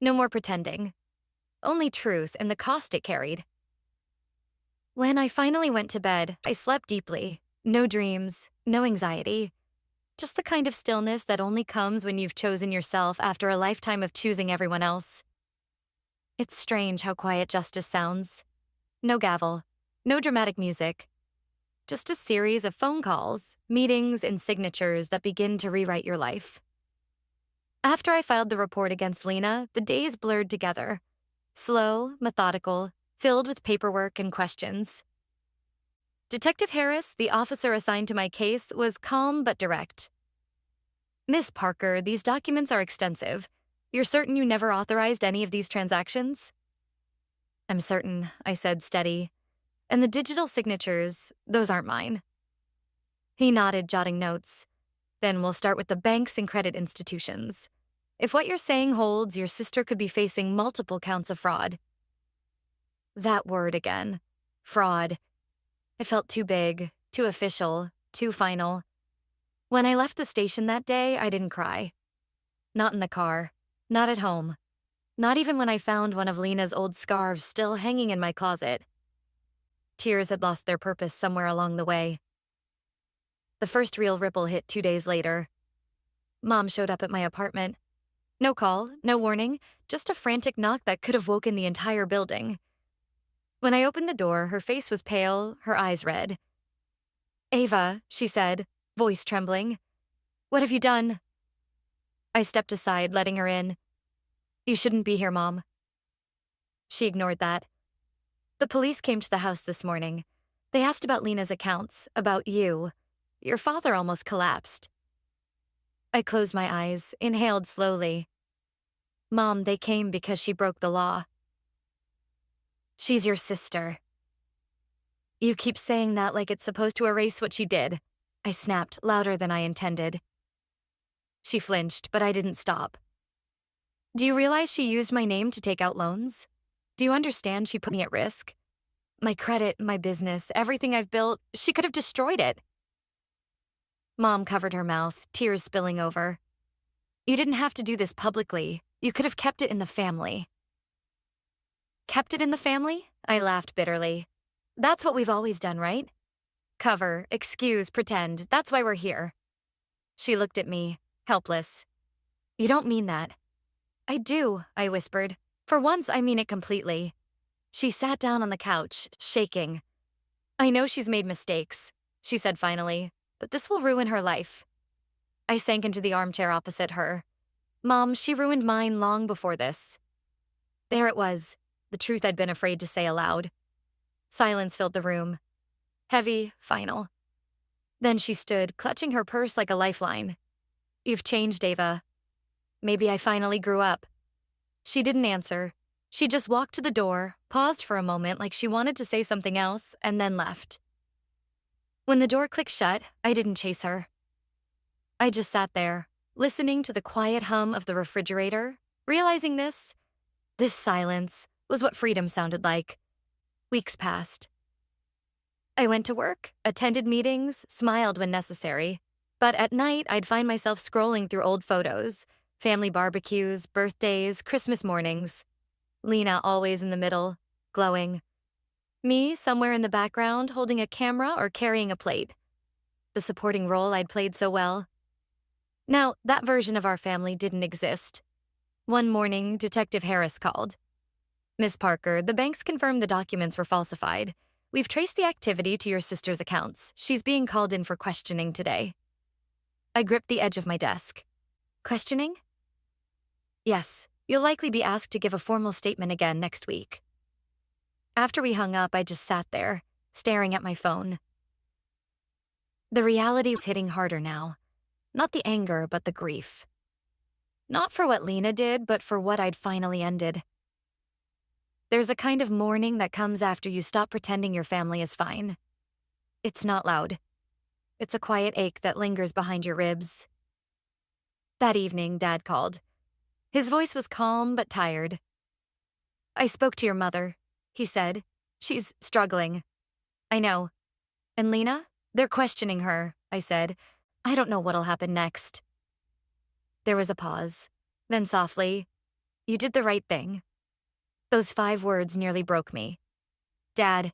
No more pretending. Only truth and the cost it carried. When I finally went to bed, I slept deeply. No dreams, no anxiety. Just the kind of stillness that only comes when you've chosen yourself after a lifetime of choosing everyone else. It's strange how quiet justice sounds. No gavel, no dramatic music. Just a series of phone calls, meetings, and signatures that begin to rewrite your life. After I filed the report against Lena, the days blurred together. Slow, methodical, filled with paperwork and questions. Detective Harris, the officer assigned to my case, was calm but direct. Miss Parker, these documents are extensive. You're certain you never authorized any of these transactions? I'm certain, I said, steady. And the digital signatures, those aren't mine. He nodded, jotting notes. Then we'll start with the banks and credit institutions. If what you're saying holds, your sister could be facing multiple counts of fraud. That word again. Fraud. It felt too big, too official, too final. When I left the station that day, I didn't cry. Not in the car. Not at home. Not even when I found one of Lena's old scarves still hanging in my closet. Tears had lost their purpose somewhere along the way. The first real ripple hit 2 days later. Mom showed up at my apartment. No call, no warning, just a frantic knock that could have woken the entire building. When I opened the door, her face was pale, her eyes red. Ava, she said, voice trembling. What have you done? I stepped aside, letting her in. You shouldn't be here, Mom. She ignored that. The police came to the house this morning. They asked about Lena's accounts, about you. Your father almost collapsed. I closed my eyes, inhaled slowly. Mom, they came because she broke the law. She's your sister. You keep saying that like it's supposed to erase what she did. I snapped, louder than I intended. She flinched, but I didn't stop. Do you realize she used my name to take out loans? Do you understand she put me at risk? My credit, my business, everything I've built, she could have destroyed it. Mom covered her mouth, tears spilling over. You didn't have to do this publicly. You could have kept it in the family. Kept it in the family? I laughed bitterly. That's what we've always done, right? Cover, excuse, pretend. That's why we're here. She looked at me, helpless. You don't mean that. I do, I whispered. For once, I mean it completely. She sat down on the couch, shaking. I know she's made mistakes, she said finally, but this will ruin her life. I sank into the armchair opposite her. Mom, she ruined mine long before this. There it was, the truth I'd been afraid to say aloud. Silence filled the room. Heavy, final. Then she stood, clutching her purse like a lifeline. You've changed, Ava. Maybe I finally grew up. She didn't answer. She just walked to the door, paused for a moment like she wanted to say something else, and then left. When the door clicked shut, I didn't chase her. I just sat there, listening to the quiet hum of the refrigerator, realizing this silence was what freedom sounded like. Weeks passed. I went to work, attended meetings, smiled when necessary. But at night, I'd find myself scrolling through old photos, family barbecues, birthdays, Christmas mornings. Lena always in the middle, glowing. Me somewhere in the background, holding a camera or carrying a plate. The supporting role I'd played so well. Now, that version of our family didn't exist. One morning, Detective Harris called. Miss Parker, the banks confirmed the documents were falsified. We've traced the activity to your sister's accounts. She's being called in for questioning today. I gripped the edge of my desk. Questioning? Yes, you'll likely be asked to give a formal statement again next week. After we hung up, I just sat there, staring at my phone. The reality was hitting harder now. Not the anger, but the grief. Not for what Lena did, but for what I'd finally ended. There's a kind of mourning that comes after you stop pretending your family is fine. It's not loud. It's a quiet ache that lingers behind your ribs. That evening, Dad called. His voice was calm but tired. I spoke to your mother, he said. She's struggling. I know. And Lena? They're questioning her, I said. I don't know what'll happen next. There was a pause. Then softly, you did the right thing. Those 5 words nearly broke me. Dad,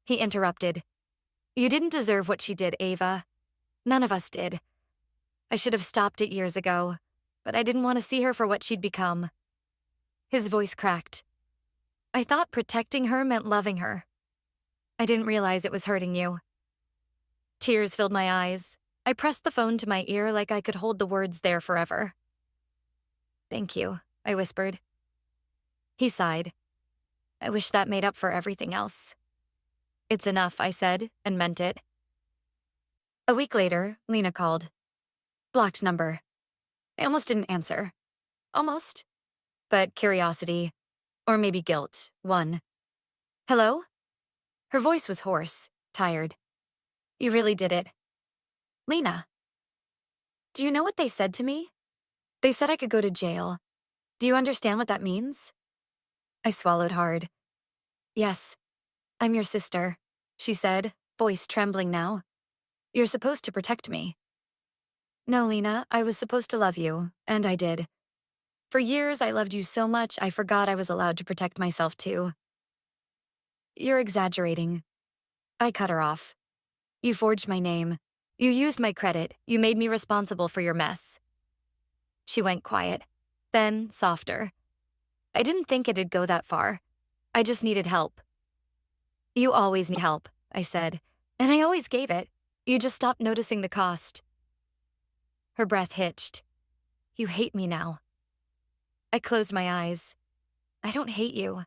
he interrupted. You didn't deserve what she did, Ava. None of us did. I should have stopped it years ago, but I didn't want to see her for what she'd become. His voice cracked. I thought protecting her meant loving her. I didn't realize it was hurting you. Tears filled my eyes. I pressed the phone to my ear like I could hold the words there forever. Thank you, I whispered. He sighed. I wish that made up for everything else. It's enough, I said, and meant it. A week later, Lena called. Blocked number. I almost didn't answer. Almost. But curiosity, or maybe guilt, won. Hello? Her voice was hoarse, tired. You really did it. Lena. Do you know what they said to me? They said I could go to jail. Do you understand what that means? I swallowed hard. Yes, I'm your sister, she said, voice trembling now. You're supposed to protect me. No, Lena, I was supposed to love you, and I did. For years, I loved you so much I forgot I was allowed to protect myself too. You're exaggerating. I cut her off. You forged my name. You used my credit. You made me responsible for your mess. She went quiet, then softer. I didn't think it'd go that far. I just needed help. You always need help, I said, and I always gave it. You just stopped noticing the cost. Her breath hitched. You hate me now. I closed my eyes. I don't hate you.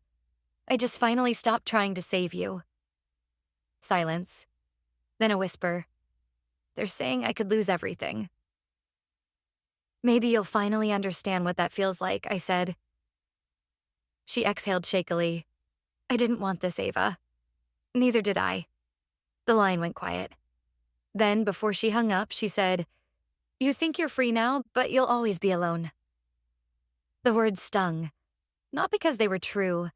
I just finally stopped trying to save you. Silence. Then a whisper. They're saying I could lose everything. Maybe you'll finally understand what that feels like, I said. She exhaled shakily. I didn't want this, Ava. Neither did I. The line went quiet. Then, before she hung up, she said, You think you're free now, but you'll always be alone. The words stung, not because they were true,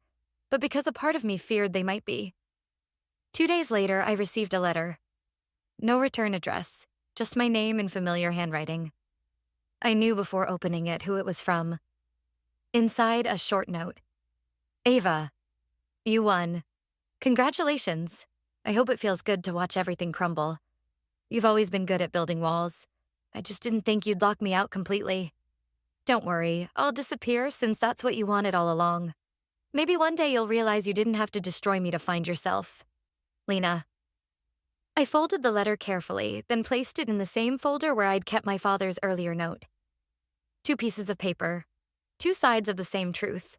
but because a part of me feared they might be. 2 days later, I received a letter. No return address, just my name in familiar handwriting. I knew before opening it who it was from. Inside, a short note. Ava, you won. Congratulations. I hope it feels good to watch everything crumble. You've always been good at building walls. I just didn't think you'd lock me out completely. Don't worry, I'll disappear since that's what you wanted all along. Maybe one day you'll realize you didn't have to destroy me to find yourself. Lena. I folded the letter carefully, then placed it in the same folder where I'd kept my father's earlier note. 2 pieces of paper. 2 sides of the same truth.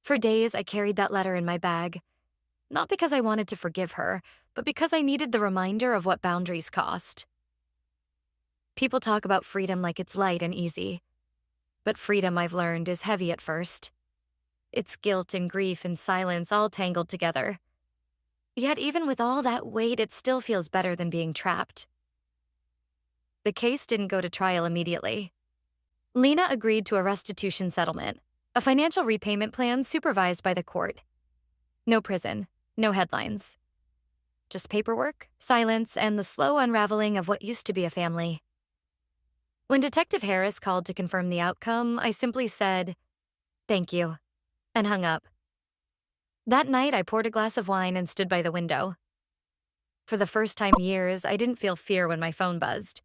For days, I carried that letter in my bag. Not because I wanted to forgive her, but because I needed the reminder of what boundaries cost. People talk about freedom like it's light and easy. But freedom, I've learned, is heavy at first. It's guilt and grief and silence all tangled together. Yet even with all that weight, it still feels better than being trapped. The case didn't go to trial immediately. Lena agreed to a restitution settlement, a financial repayment plan supervised by the court. No prison, no headlines. Just paperwork, silence, and the slow unraveling of what used to be a family. When Detective Harris called to confirm the outcome, I simply said, "Thank you," and hung up. That night, I poured a glass of wine and stood by the window. For the first time in years, I didn't feel fear when my phone buzzed.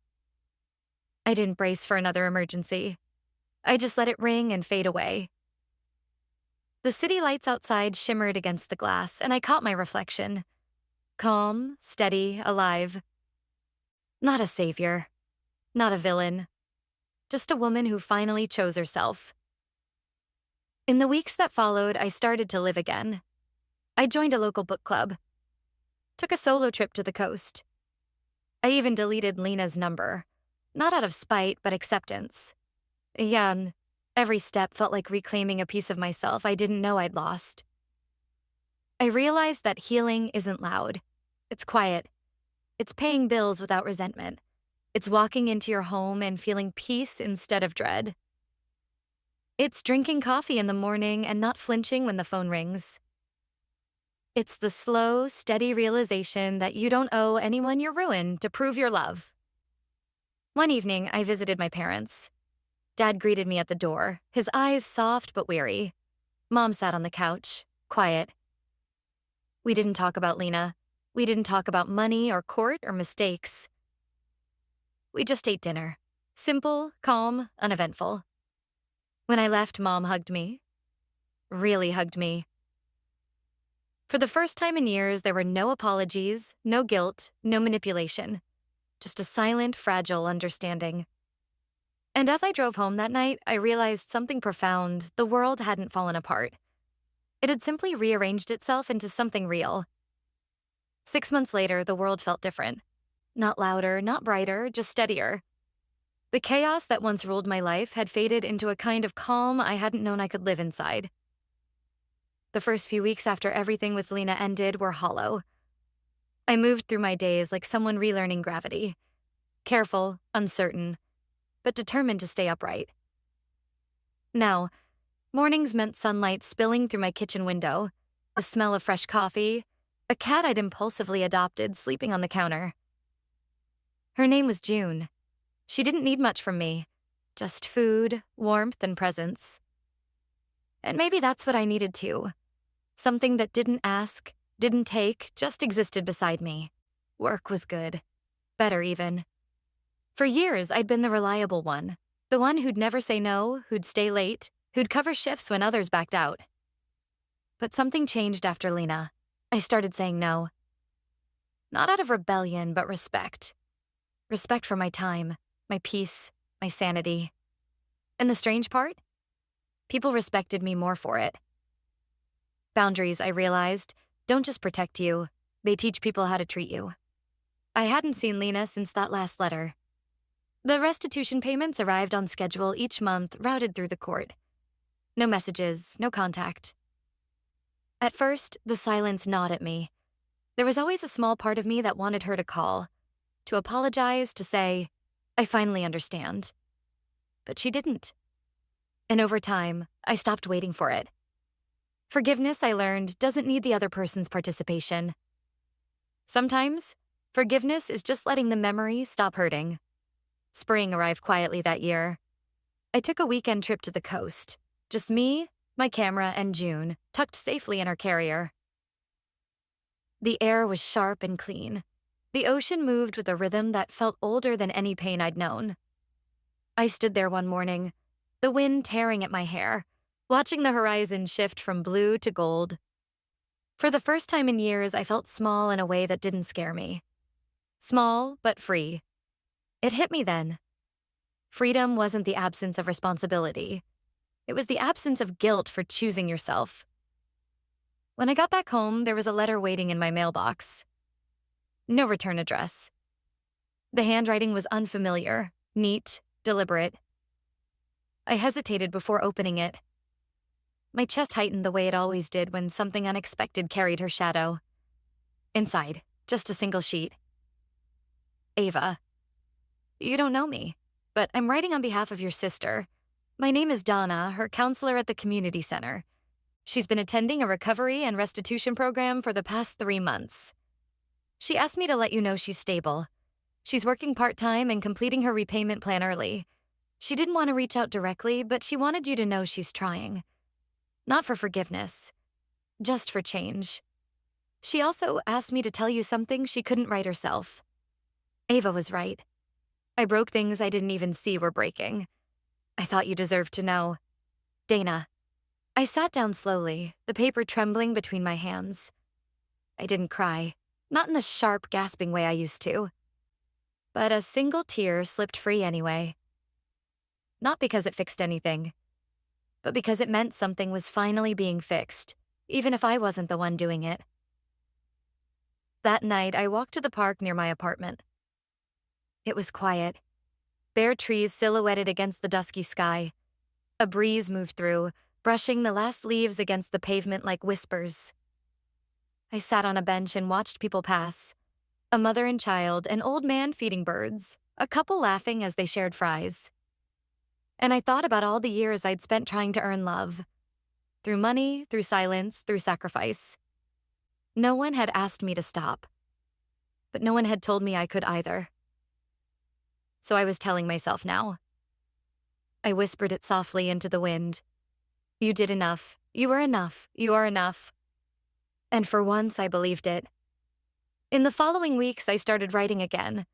I didn't brace for another emergency. I just let it ring and fade away. The city lights outside shimmered against the glass, and I caught my reflection. Calm, steady, alive. Not a savior. Not a villain. Just a woman who finally chose herself. In the weeks that followed, I started to live again. I joined a local book club. Took a solo trip to the coast. I even deleted Lena's number. Not out of spite, but acceptance. Yeah, and every step felt like reclaiming a piece of myself I didn't know I'd lost. I realized that healing isn't loud. It's quiet. It's paying bills without resentment. It's walking into your home and feeling peace instead of dread. It's drinking coffee in the morning and not flinching when the phone rings. It's the slow, steady realization that you don't owe anyone your ruin to prove your love. One evening, I visited my parents. Dad greeted me at the door, his eyes soft but weary. Mom sat on the couch, quiet. We didn't talk about Lena. We didn't talk about money or court or mistakes. We just ate dinner. Simple, calm, uneventful. When I left, Mom hugged me. Really hugged me. For the first time in years, there were no apologies, no guilt, no manipulation. Just a silent, fragile understanding. And as I drove home that night, I realized something profound. The world hadn't fallen apart. It had simply rearranged itself into something real. 6 months later, the world felt different. Not louder, not brighter, just steadier. The chaos that once ruled my life had faded into a kind of calm I hadn't known I could live inside. The first few weeks after everything with Lena ended were hollow. I moved through my days like someone relearning gravity. Careful, uncertain, but determined to stay upright. Now, mornings meant sunlight spilling through my kitchen window, the smell of fresh coffee, a cat I'd impulsively adopted sleeping on the counter. Her name was June. She didn't need much from me, just food, warmth, and presence. And maybe that's what I needed too. Something that didn't ask, didn't take, just existed beside me. Work was good. Better even. For years, I'd been the reliable one. The one who'd never say no, who'd stay late, who'd cover shifts when others backed out. But something changed after Lena. I started saying no. Not out of rebellion, but respect. Respect for my time, my peace, my sanity. And the strange part? People respected me more for it. Boundaries, I realized, don't just protect you, they teach people how to treat you. I hadn't seen Lena since that last letter. The restitution payments arrived on schedule each month, routed through the court. No messages, no contact. At first, the silence gnawed at me. There was always a small part of me that wanted her to call, to apologize, to say, "I finally understand." But she didn't. And over time, I stopped waiting for it. Forgiveness, I learned, doesn't need the other person's participation. Sometimes, forgiveness is just letting the memory stop hurting. Spring arrived quietly that year. I took a weekend trip to the coast. Just me, my camera, and June, tucked safely in our carrier. The air was sharp and clean. The ocean moved with a rhythm that felt older than any pain I'd known. I stood there one morning, the wind tearing at my hair, watching the horizon shift from blue to gold. For the first time in years, I felt small in a way that didn't scare me. Small, but free. It hit me then. Freedom wasn't the absence of responsibility. It was the absence of guilt for choosing yourself. When I got back home, there was a letter waiting in my mailbox. No return address. The handwriting was unfamiliar, neat, deliberate. I hesitated before opening it. My chest tightened the way it always did when something unexpected carried her shadow. Inside, just a single sheet. Ava. You don't know me, but I'm writing on behalf of your sister. My name is Donna, her counselor at the community center. She's been attending a recovery and restitution program for the past 3 months. She asked me to let you know she's stable. She's working part-time and completing her repayment plan early. She didn't want to reach out directly, but she wanted you to know she's trying. Not for forgiveness, just for change. She also asked me to tell you something she couldn't write herself. Ava was right. I broke things I didn't even see were breaking. I thought you deserved to know. Dana. I sat down slowly, the paper trembling between my hands. I didn't cry, not in the sharp, gasping way I used to. But a single tear slipped free anyway. Not because it fixed anything, but because it meant something was finally being fixed, even if I wasn't the one doing it. That night, I walked to the park near my apartment. It was quiet. Bare trees silhouetted against the dusky sky. A breeze moved through, brushing the last leaves against the pavement like whispers. I sat on a bench and watched people pass. A mother and child, an old man feeding birds, a couple laughing as they shared fries. And I thought about all the years I'd spent trying to earn love. Through money, through silence, through sacrifice. No one had asked me to stop. But no one had told me I could either. So I was telling myself now. I whispered it softly into the wind. You did enough. You were enough. You are enough. And for once, I believed it. In the following weeks, I started writing again.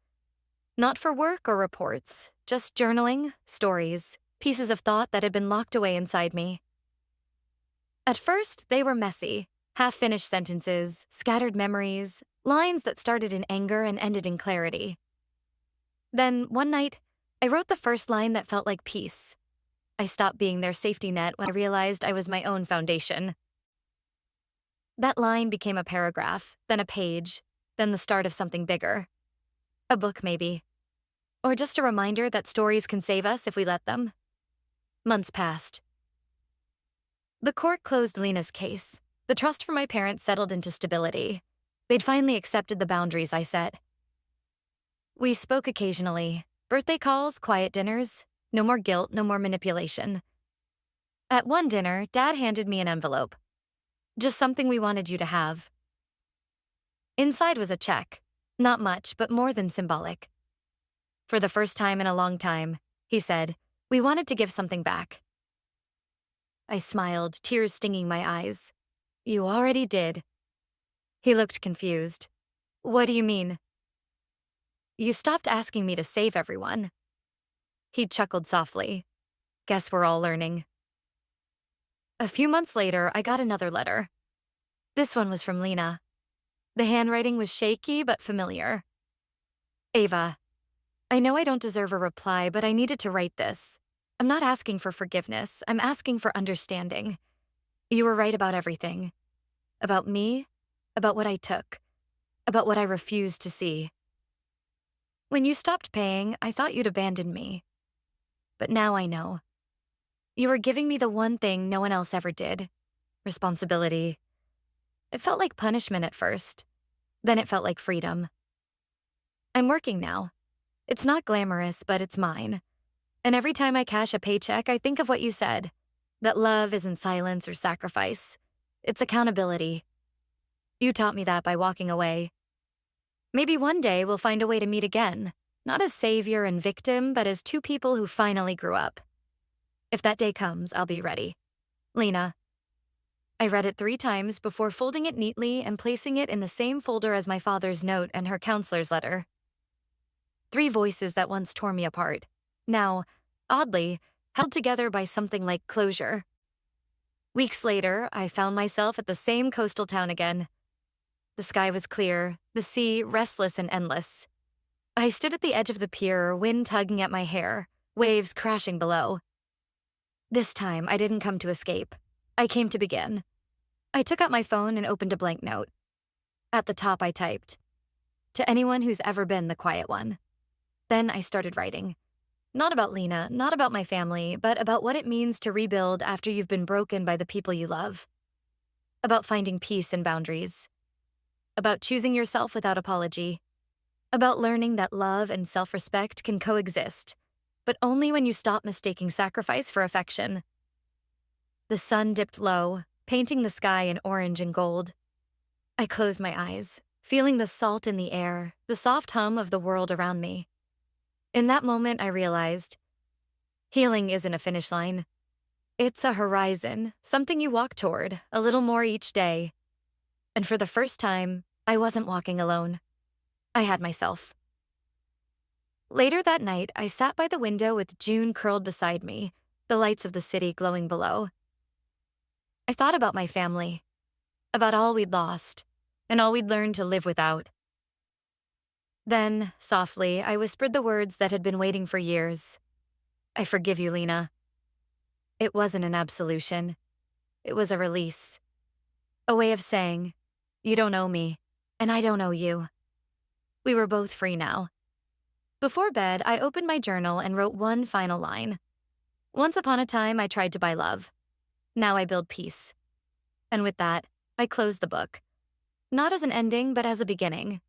Not for work or reports, just journaling, stories, pieces of thought that had been locked away inside me. At first, they were messy, half-finished sentences, scattered memories, lines that started in anger and ended in clarity. Then, one night, I wrote the first line that felt like peace. I stopped being their safety net when I realized I was my own foundation. That line became a paragraph, then a page, then the start of something bigger. A book, maybe. Or just a reminder that stories can save us if we let them. Months passed. The court closed Lena's case. The trust for my parents settled into stability. They'd finally accepted the boundaries I set. We spoke occasionally. Birthday calls, quiet dinners. No more guilt, no more manipulation. At one dinner, Dad handed me an envelope. Just something we wanted you to have. Inside was a check. Not much, but more than symbolic. For the first time in a long time, he said, we wanted to give something back. I smiled, tears stinging my eyes. You already did. He looked confused. What do you mean? You stopped asking me to save everyone. He chuckled softly. Guess we're all learning. A few months later, I got another letter. This one was from Lena. The handwriting was shaky but familiar. Ava, I know I don't deserve a reply, but I needed to write this. I'm not asking for forgiveness. I'm asking for understanding. You were right about everything. About me, about what I took, about what I refused to see. When you stopped paying, I thought you'd abandoned me. But now I know. You were giving me the one thing no one else ever did. Responsibility. It felt like punishment at first. Then it felt like freedom. I'm working now. It's not glamorous, but it's mine. And every time I cash a paycheck, I think of what you said. That love isn't silence or sacrifice. It's accountability. You taught me that by walking away. Maybe one day we'll find a way to meet again. Not as savior and victim, but as two people who finally grew up. If that day comes, I'll be ready. Lena. I read it 3 times before folding it neatly and placing it in the same folder as my father's note and her counselor's letter. 3 voices that once tore me apart. Now, oddly, held together by something like closure. Weeks later, I found myself at the same coastal town again. The sky was clear, the sea restless and endless. I stood at the edge of the pier, wind tugging at my hair, waves crashing below. This time, I didn't come to escape. I came to begin. I took out my phone and opened a blank note. At the top, I typed, "To anyone who's ever been the quiet one." Then I started writing. Not about Lena, not about my family, but about what it means to rebuild after you've been broken by the people you love. About finding peace and boundaries. About choosing yourself without apology. About learning that love and self respect can coexist, but only when you stop mistaking sacrifice for affection. The sun dipped low, painting the sky in orange and gold. I closed my eyes, feeling the salt in the air, the soft hum of the world around me. In that moment, I realized healing isn't a finish line. It's a horizon, something you walk toward, a little more each day. And for the first time, I wasn't walking alone. I had myself. Later that night, I sat by the window with June curled beside me, the lights of the city glowing below. I thought about my family, about all we'd lost, and all we'd learned to live without. Then, softly, I whispered the words that had been waiting for years. I forgive you, Lena. It wasn't an absolution. It was a release. A way of saying, you don't owe me, and I don't owe you. We were both free now. Before bed, I opened my journal and wrote one final line. Once upon a time, I tried to buy love. Now I build peace. And with that, I closed the book. Not as an ending, but as a beginning.